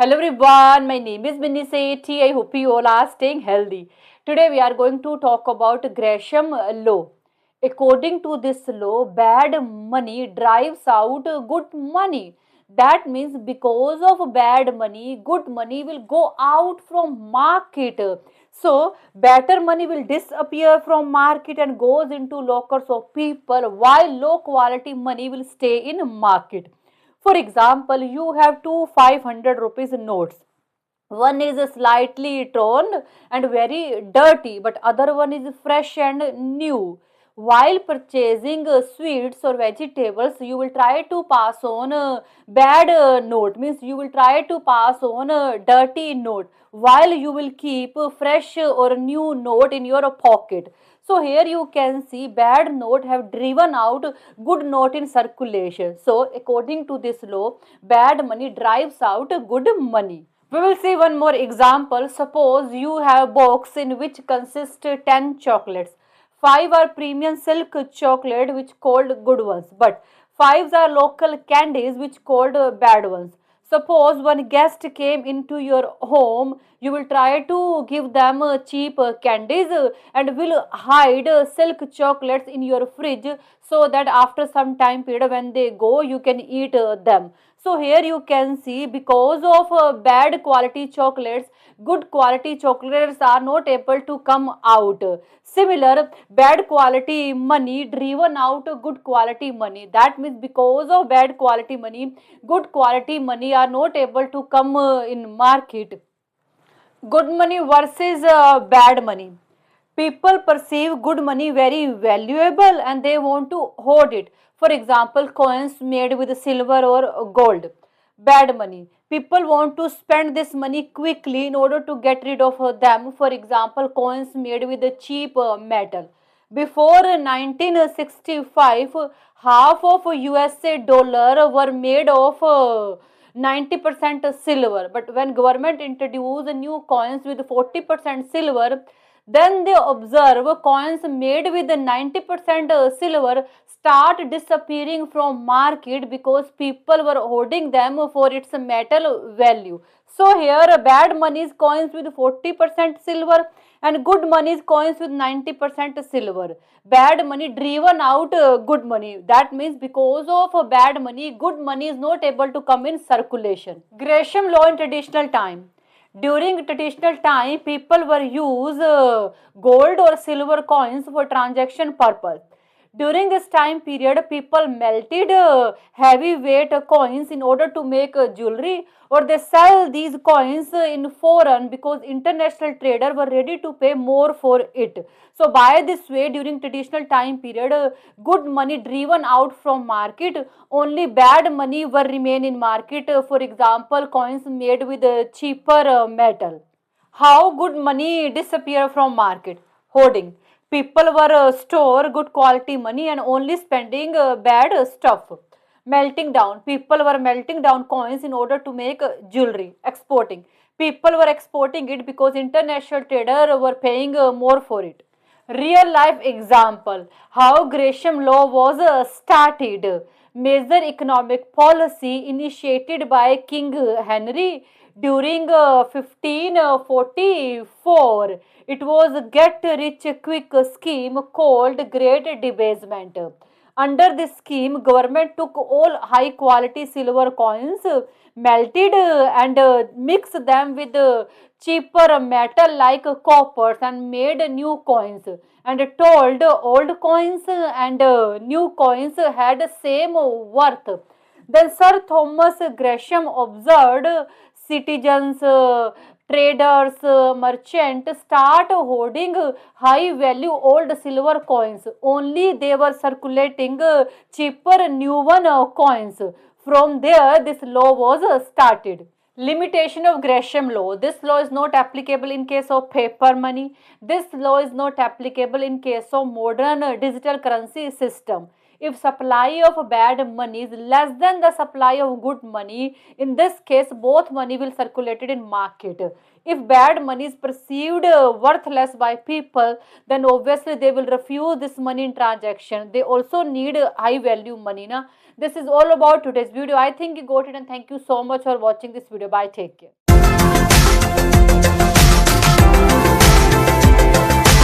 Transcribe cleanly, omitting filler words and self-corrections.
Hello everyone, my name is Binny Sethi. I hope you all are staying healthy. Today we are going to talk about Gresham law. According to this law, bad money drives out good money. That means because of bad money, good money will go out from market. So better money will disappear from market and goes into lockers of people, while low quality money will stay in market. For example, you have two 500 rupees notes. One is slightly torn and very dirty, but other one is fresh and new. While purchasing sweets or vegetables, you will try to pass on a bad note, means you will try to pass on a dirty note, while you will keep a fresh or new note in your pocket. So here you can see bad note have driven out good note in circulation. So according to this law, bad money drives out good money. We will see one more example. Suppose you have a box in which consists 10 chocolates. 5 are premium silk chocolate which called good ones, but 5 are local candies which called bad ones. Suppose one guest came into your home, you will try to give them cheap candies and will hide silk chocolates in your fridge so that after some time period when they go you can eat them. So here you can see because of bad quality chocolates, good quality chocolates are not able to come out. Similar, bad quality money driven out good quality money. That means because of bad quality money, good quality money are not able to come in market. Good money versus bad money. People perceive good money very valuable and they want to hoard it. For example, coins made with silver or gold. Bad money. People want to spend this money quickly in order to get rid of them. For example, coins made with a cheap metal. Before 1965, half of USA dollar were made of 90% silver. But when government introduced new coins with 40% silver, then they observe coins made with 90% silver start disappearing from market because people were holding them for its metal value. So here bad money is coins with 40% silver and good money is coins with 90% silver. Bad money driven out good money. That means because of bad money, good money is not able to come in circulation. Gresham law in traditional time. During traditional time, people were use gold or silver coins for transaction purpose. During this time period, people melted heavy weight coins in order to make jewelry, or they sell these coins in foreign because international trader were ready to pay more for it. So by this way, during traditional time period, good money driven out from market, only bad money were remain in market. For example, coins made with cheaper metal. How good money disappear from market? Hoarding. People were store good quality money and only spending bad stuff. Melting down. People were melting down coins in order to make jewelry. Exporting. People were exporting it because international trader were paying more for it. Real life example how Gresham law was started. Major economic policy initiated by King Henry during 1544. It was a get rich quick scheme called Great Debasement. Under this scheme, government took all high quality silver coins, melted and mixed them with cheaper metal like coppers and made new coins, and told old coins and new coins had same worth. Then Sir Thomas Gresham observed citizens, traders, merchants start hoarding high value old silver coins. Only they were circulating cheaper new one coins. From there, this law was started. Limitation of Gresham law. This law is not applicable in case of paper money. This law is not applicable in case of modern digital currency system. If supply of bad money is less than the supply of good money, in this case both money will circulated in market. If bad money is perceived worthless by people, then obviously they will refuse this money in transaction. They also need high value money na. This is all about today's video. I think you got it, and thank you so much for watching this video. Bye, take care.